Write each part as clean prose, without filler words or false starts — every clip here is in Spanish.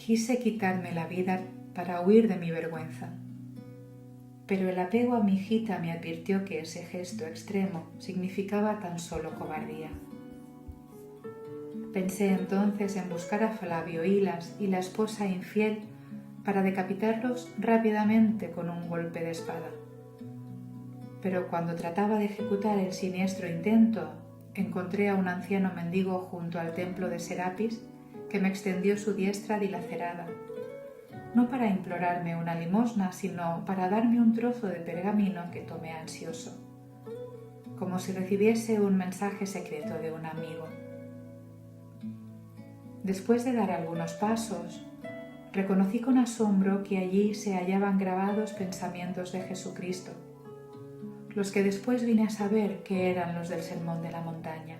Quise quitarme la vida para huir de mi vergüenza, pero el apego a mi hijita me advirtió que ese gesto extremo significaba tan solo cobardía. Pensé entonces en buscar a Flavio Hilas y la esposa infiel para decapitarlos rápidamente con un golpe de espada. Pero cuando trataba de ejecutar el siniestro intento, encontré a un anciano mendigo junto al templo de Serapis que me extendió su diestra dilacerada, no para implorarme una limosna, sino para darme un trozo de pergamino que tomé ansioso, como si recibiese un mensaje secreto de un amigo. Después de dar algunos pasos, reconocí con asombro que allí se hallaban grabados pensamientos de Jesucristo, los que después vine a saber que eran los del Sermón de la Montaña.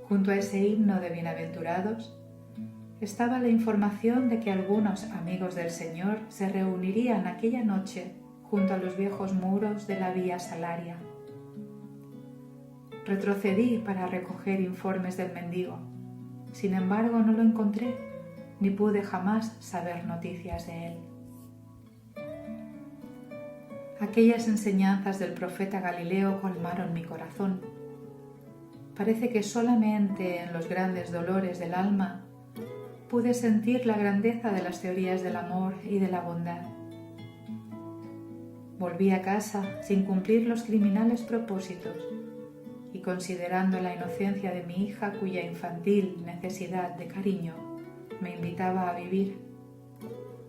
Junto a ese himno de bienaventurados estaba la información de que algunos amigos del Señor se reunirían aquella noche junto a los viejos muros de la Vía Salaria. Retrocedí para recoger informes del mendigo. Sin embargo, no lo encontré, ni pude jamás saber noticias de él. Aquellas enseñanzas del profeta Galileo colmaron mi corazón. Parece que solamente en los grandes dolores del alma pude sentir la grandeza de las teorías del amor y de la bondad. Volví a casa sin cumplir los criminales propósitos y considerando la inocencia de mi hija cuya infantil necesidad de cariño me invitaba a vivir,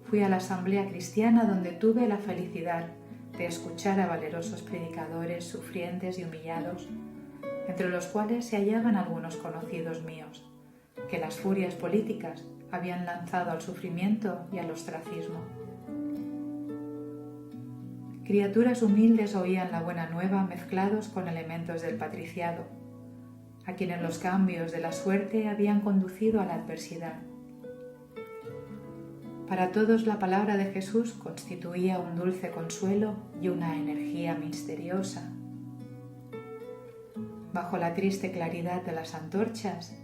fui a la asamblea cristiana donde tuve la felicidad de escuchar a valerosos predicadores sufrientes y humillados, entre los cuales se hallaban algunos conocidos míos, que las furias políticas habían lanzado al sufrimiento y al ostracismo. Criaturas humildes oían la buena nueva mezclados con elementos del patriciado, a quienes los cambios de la suerte habían conducido a la adversidad. Para todos la palabra de Jesús constituía un dulce consuelo y una energía misteriosa. Bajo la triste claridad de las antorchas,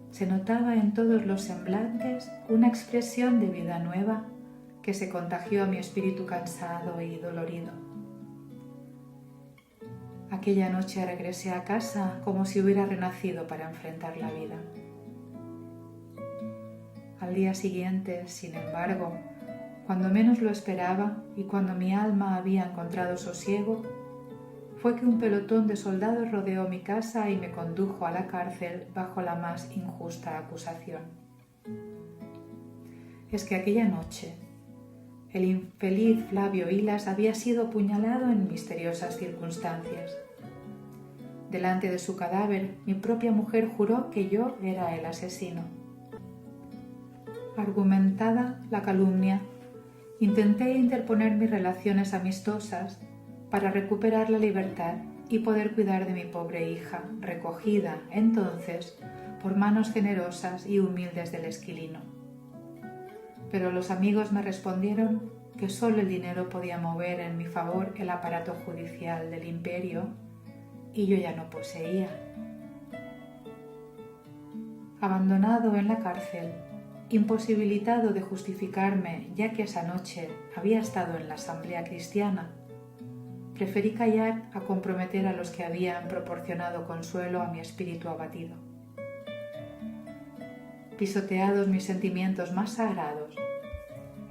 se notaba en todos los semblantes una expresión de vida nueva que se contagió a mi espíritu cansado y dolorido. Aquella noche regresé a casa como si hubiera renacido para enfrentar la vida. Al día siguiente, sin embargo, cuando menos lo esperaba y cuando mi alma había encontrado sosiego, fue que un pelotón de soldados rodeó mi casa y me condujo a la cárcel bajo la más injusta acusación. Es que aquella noche el infeliz Flavio Hilas había sido apuñalado en misteriosas circunstancias. Delante de su cadáver, mi propia mujer juró que yo era el asesino. Argumentada la calumnia, intenté interponer mis relaciones amistosas para recuperar la libertad y poder cuidar de mi pobre hija, recogida entonces por manos generosas y humildes del esquilino. Pero los amigos me respondieron que solo el dinero podía mover en mi favor el aparato judicial del imperio y yo ya no poseía. Abandonado en la cárcel, imposibilitado de justificarme ya que esa noche había estado en la asamblea cristiana, preferí callar a comprometer a los que habían proporcionado consuelo a mi espíritu abatido. Pisoteados mis sentimientos más sagrados,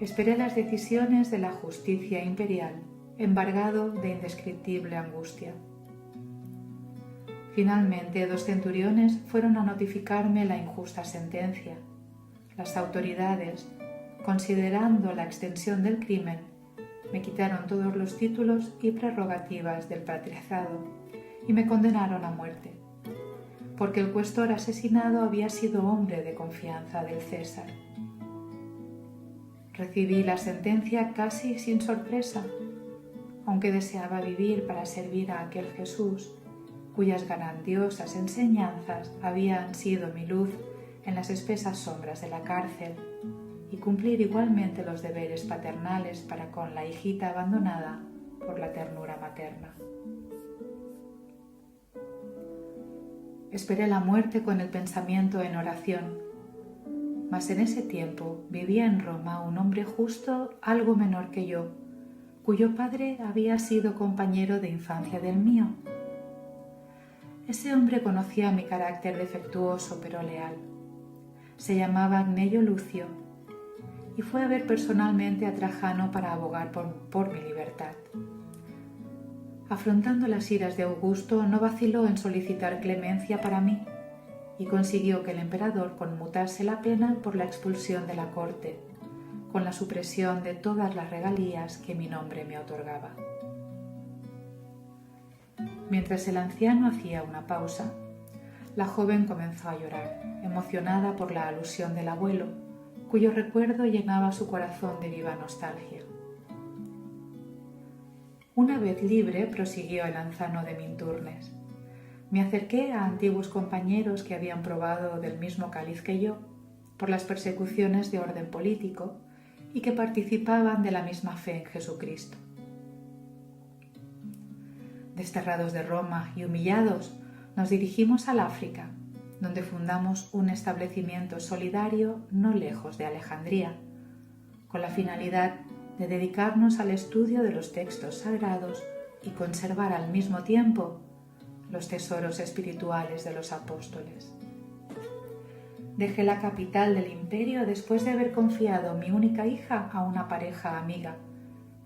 esperé las decisiones de la justicia imperial, embargado de indescriptible angustia. Finalmente, 2 centuriones fueron a notificarme la injusta sentencia. Las autoridades, considerando la extensión del crimen, me quitaron todos los títulos y prerrogativas del patriciado y me condenaron a muerte, porque el cuestor asesinado había sido hombre de confianza del César. Recibí la sentencia casi sin sorpresa, aunque deseaba vivir para servir a aquel Jesús, cuyas grandiosas enseñanzas habían sido mi luz en las espesas sombras de la cárcel, y cumplir igualmente los deberes paternales para con la hijita abandonada por la ternura materna. Esperé la muerte con el pensamiento en oración. mas en ese tiempo vivía en Roma un hombre justo algo menor que yo, cuyo padre había sido compañero de infancia del mío. Ese hombre conocía mi carácter defectuoso pero leal. Se llamaba Gnaeyo Lucio y fue a ver personalmente a Trajano para abogar por mi libertad. Afrontando las iras de Augusto, no vaciló en solicitar clemencia para mí y consiguió que el emperador conmutase la pena por la expulsión de la corte, con la supresión de todas las regalías que mi nombre me otorgaba. Mientras el anciano hacía una pausa, la joven comenzó a llorar, emocionada por la alusión del abuelo, cuyo recuerdo llenaba su corazón de viva nostalgia. Una vez libre, prosiguió el anciano de Minturnes, me acerqué a antiguos compañeros que habían probado del mismo cáliz que yo por las persecuciones de orden político y que participaban de la misma fe en Jesucristo. Desterrados de Roma y humillados, nos dirigimos al África, donde fundamos un establecimiento solidario no lejos de Alejandría, con la finalidad de dedicarnos al estudio de los textos sagrados y conservar al mismo tiempo los tesoros espirituales de los apóstoles. Dejé la capital del imperio después de haber confiado mi única hija a una pareja amiga,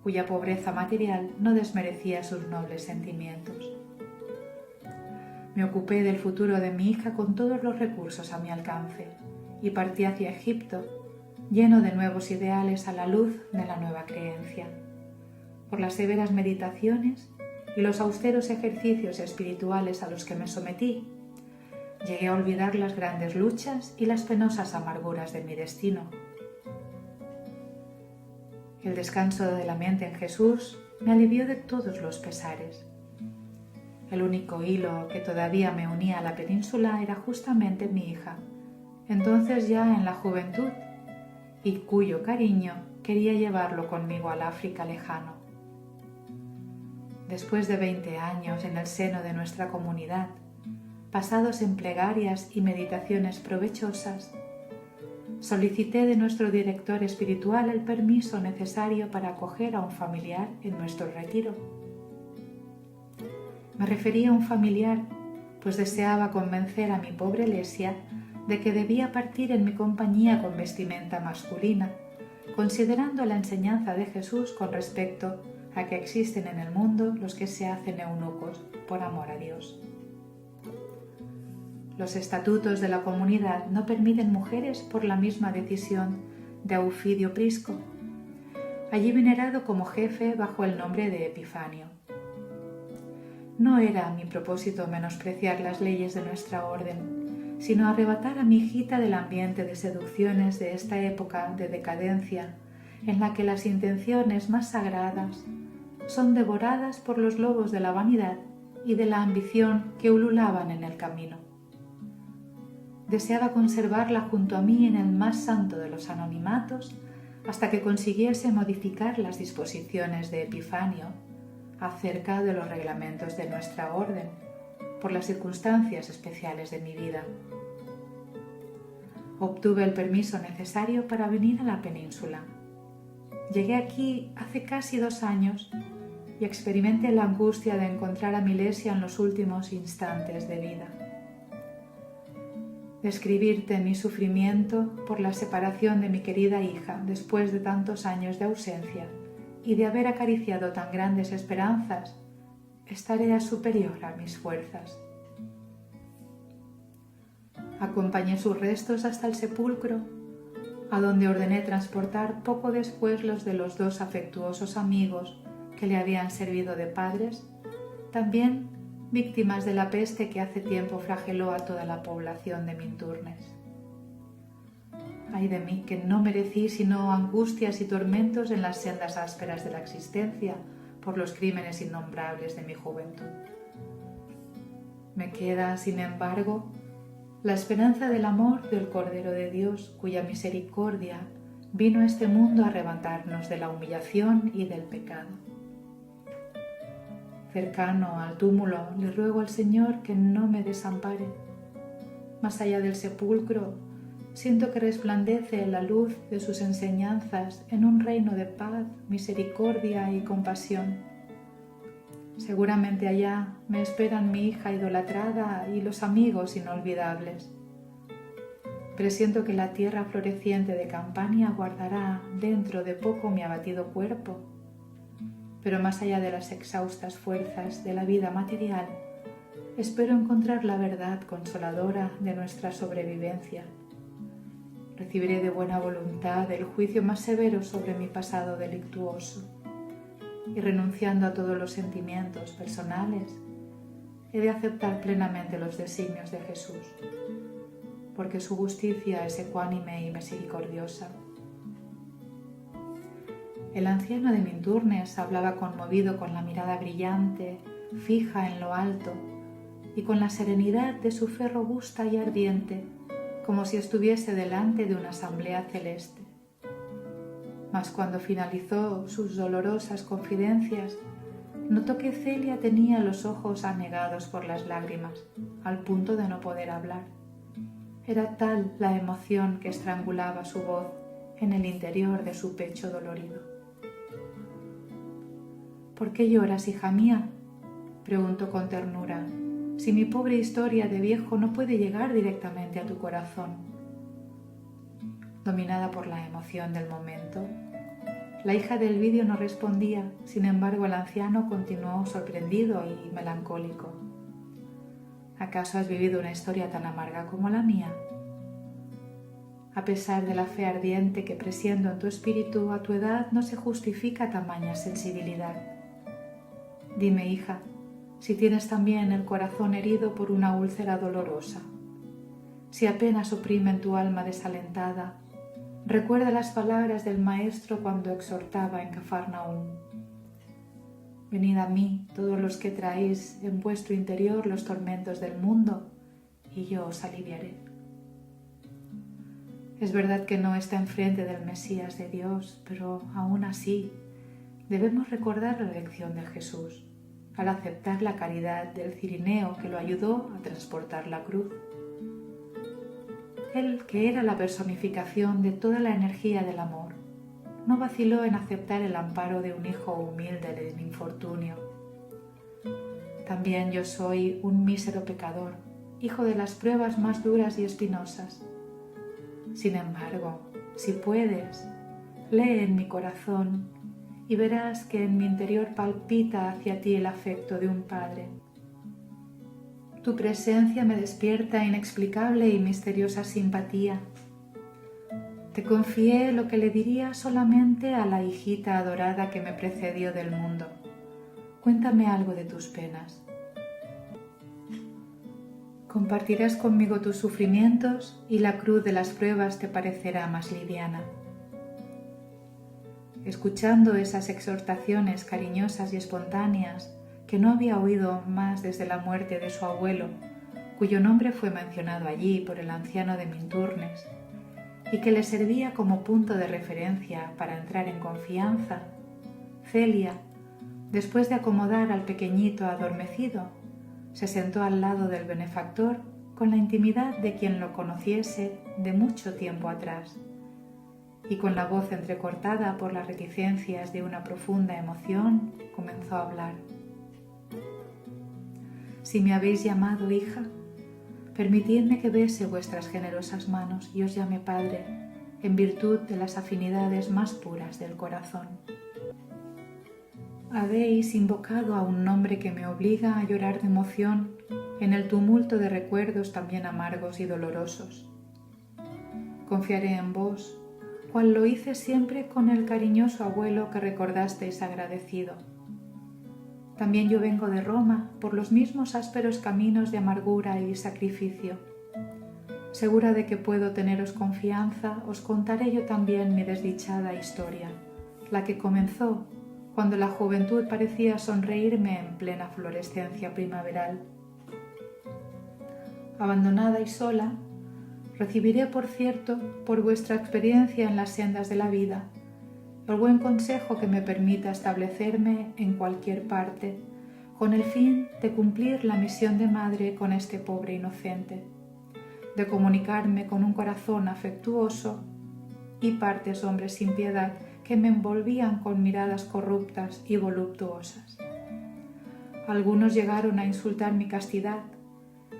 cuya pobreza material no desmerecía sus nobles sentimientos. Me ocupé del futuro de mi hija con todos los recursos a mi alcance y partí hacia Egipto, lleno de nuevos ideales a la luz de la nueva creencia. Por las severas meditaciones y los austeros ejercicios espirituales a los que me sometí, llegué a olvidar las grandes luchas y las penosas amarguras de mi destino. El descanso de la mente en Jesús me alivió de todos los pesares. El único hilo que todavía me unía a la península era justamente mi hija, entonces ya en la juventud, y cuyo cariño quería llevarlo conmigo al África lejano. Después de 20 años en el seno de nuestra comunidad, pasados en plegarias y meditaciones provechosas, solicité de nuestro director espiritual el permiso necesario para acoger a un familiar en nuestro retiro. Me refería a un familiar, pues deseaba convencer a mi pobre Lesia de que debía partir en mi compañía con vestimenta masculina, considerando la enseñanza de Jesús con respecto a que existen en el mundo los que se hacen eunucos por amor a Dios. Los estatutos de la comunidad no permiten mujeres por la misma decisión de Aufidio Prisco, allí venerado como jefe bajo el nombre de Epifanio. No era mi propósito menospreciar las leyes de nuestra orden, sino arrebatar a mi hijita del ambiente de seducciones de esta época de decadencia en la que las intenciones más sagradas son devoradas por los lobos de la vanidad y de la ambición que ululaban en el camino. Deseaba conservarla junto a mí en el más santo de los anonimatos hasta que consiguiese modificar las disposiciones de Epifanio acerca de los reglamentos de nuestra orden por las circunstancias especiales de mi vida. Obtuve el permiso necesario para venir a la península. Llegué aquí hace casi 2 años y experimenté la angustia de encontrar a mi Lesia en los últimos instantes de vida. Describirte mi sufrimiento por la separación de mi querida hija después de tantos años de ausencia y de haber acariciado tan grandes esperanzas es tarea superior a mis fuerzas. Acompañé sus restos hasta el sepulcro, a donde ordené transportar poco después los de los 2 afectuosos amigos que le habían servido de padres, también víctimas de la peste que hace tiempo flageló a toda la población de Minturnes. Ay de mí, que no merecí sino angustias y tormentos en las sendas ásperas de la existencia por los crímenes innombrables de mi juventud. Me queda, sin embargo, la esperanza del amor del Cordero de Dios, cuya misericordia vino a este mundo a arrebatarnos de la humillación y del pecado. Cercano al túmulo, le ruego al Señor que no me desampare. Más allá del sepulcro, siento que resplandece la luz de sus enseñanzas en un reino de paz, misericordia y compasión. Seguramente allá me esperan mi hija idolatrada y los amigos inolvidables. Presiento que la tierra floreciente de Campania guardará dentro de poco mi abatido cuerpo. Pero más allá de las exhaustas fuerzas de la vida material, espero encontrar la verdad consoladora de nuestra sobrevivencia. Recibiré de buena voluntad el juicio más severo sobre mi pasado delictuoso. Y renunciando a todos los sentimientos personales, he de aceptar plenamente los designios de Jesús, porque su justicia es ecuánime y misericordiosa. El anciano de Minturnes hablaba conmovido con la mirada brillante, fija en lo alto, y con la serenidad de su fe robusta y ardiente, como si estuviese delante de una asamblea celeste. Mas cuando finalizó sus dolorosas confidencias, notó que Celia tenía los ojos anegados por las lágrimas, al punto de no poder hablar. Era tal la emoción que estrangulaba su voz en el interior de su pecho dolorido. «¿Por qué lloras, hija mía?», preguntó con ternura, «si mi pobre historia de viejo no puede llegar directamente a tu corazón». Dominada por la emoción del momento, la hija de Elvidio no respondía. Sin embargo, el anciano continuó sorprendido y melancólico. ¿Acaso has vivido una historia tan amarga como la mía? A pesar de la fe ardiente que presiento en tu espíritu, a tu edad no se justifica tamaña sensibilidad. Dime, hija, si tienes también el corazón herido por una úlcera dolorosa, si apenas oprimen tu alma desalentada. Recuerda las palabras del Maestro cuando exhortaba en Cafarnaúm. Venid a mí, todos los que traéis en vuestro interior los tormentos del mundo, y yo os aliviaré. Es verdad que no está enfrente del Mesías de Dios, pero aún así debemos recordar la lección de Jesús al aceptar la caridad del cirineo que lo ayudó a transportar la cruz. Él, que era la personificación de toda la energía del amor, no vaciló en aceptar el amparo de un hijo humilde del infortunio. También yo soy un mísero pecador, hijo de las pruebas más duras y espinosas. Sin embargo, si puedes, lee en mi corazón y verás que en mi interior palpita hacia ti el afecto de un padre. Tu presencia me despierta inexplicable y misteriosa simpatía. Te confié lo que le diría solamente a la hijita adorada que me precedió del mundo. Cuéntame algo de tus penas. Compartirás conmigo tus sufrimientos y la cruz de las pruebas te parecerá más liviana. Escuchando esas exhortaciones cariñosas y espontáneas, que no había oído más desde la muerte de su abuelo, cuyo nombre fue mencionado allí por el anciano de Minturnes, y que le servía como punto de referencia para entrar en confianza, Celia, después de acomodar al pequeñito adormecido, se sentó al lado del benefactor con la intimidad de quien lo conociese de mucho tiempo atrás, y con la voz entrecortada por las reticencias de una profunda emoción, comenzó a hablar. Si me habéis llamado hija, permitidme que bese vuestras generosas manos y os llame padre, en virtud de las afinidades más puras del corazón. Habéis invocado a un nombre que me obliga a llorar de emoción en el tumulto de recuerdos también amargos y dolorosos. Confiaré en vos, cual lo hice siempre con el cariñoso abuelo que recordasteis agradecido. También yo vengo de Roma por los mismos ásperos caminos de amargura y sacrificio. Segura de que puedo teneros confianza, os contaré yo también mi desdichada historia, la que comenzó cuando la juventud parecía sonreírme en plena florescencia primaveral. Abandonada y sola, recibiré, por cierto, por vuestra experiencia en las sendas de la vida, el buen consejo que me permita establecerme en cualquier parte, con el fin de cumplir la misión de madre con este pobre inocente. de comunicarme con un corazón afectuoso, y partes hombres sin piedad que me envolvían con miradas corruptas y voluptuosas. Algunos llegaron a insultar mi castidad.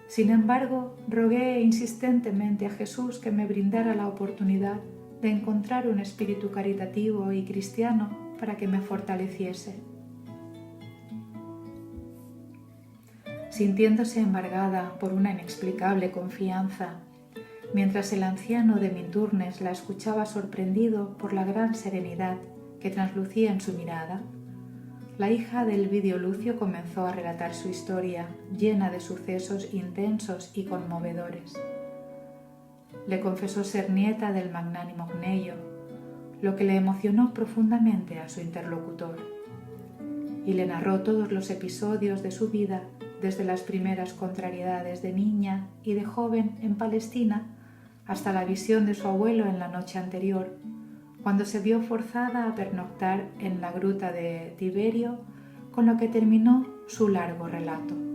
Sin embargo, rogué insistentemente a Jesús que me brindara la oportunidad de encontrar un espíritu caritativo y cristiano para que me fortaleciese. Sintiéndose embargada por una inexplicable confianza, mientras el anciano de Minturnes la escuchaba sorprendido por la gran serenidad que traslucía en su mirada, la hija del Vidio Lucio comenzó a relatar su historia, llena de sucesos intensos y conmovedores. Le confesó ser nieta del magnánimo Cneio, lo que le emocionó profundamente a su interlocutor, y le narró todos los episodios de su vida, desde las primeras contrariedades de niña y de joven en Palestina hasta la visión de su abuelo en la noche anterior, cuando se vio forzada a pernoctar en la gruta de Tiberio, con lo que terminó su largo relato.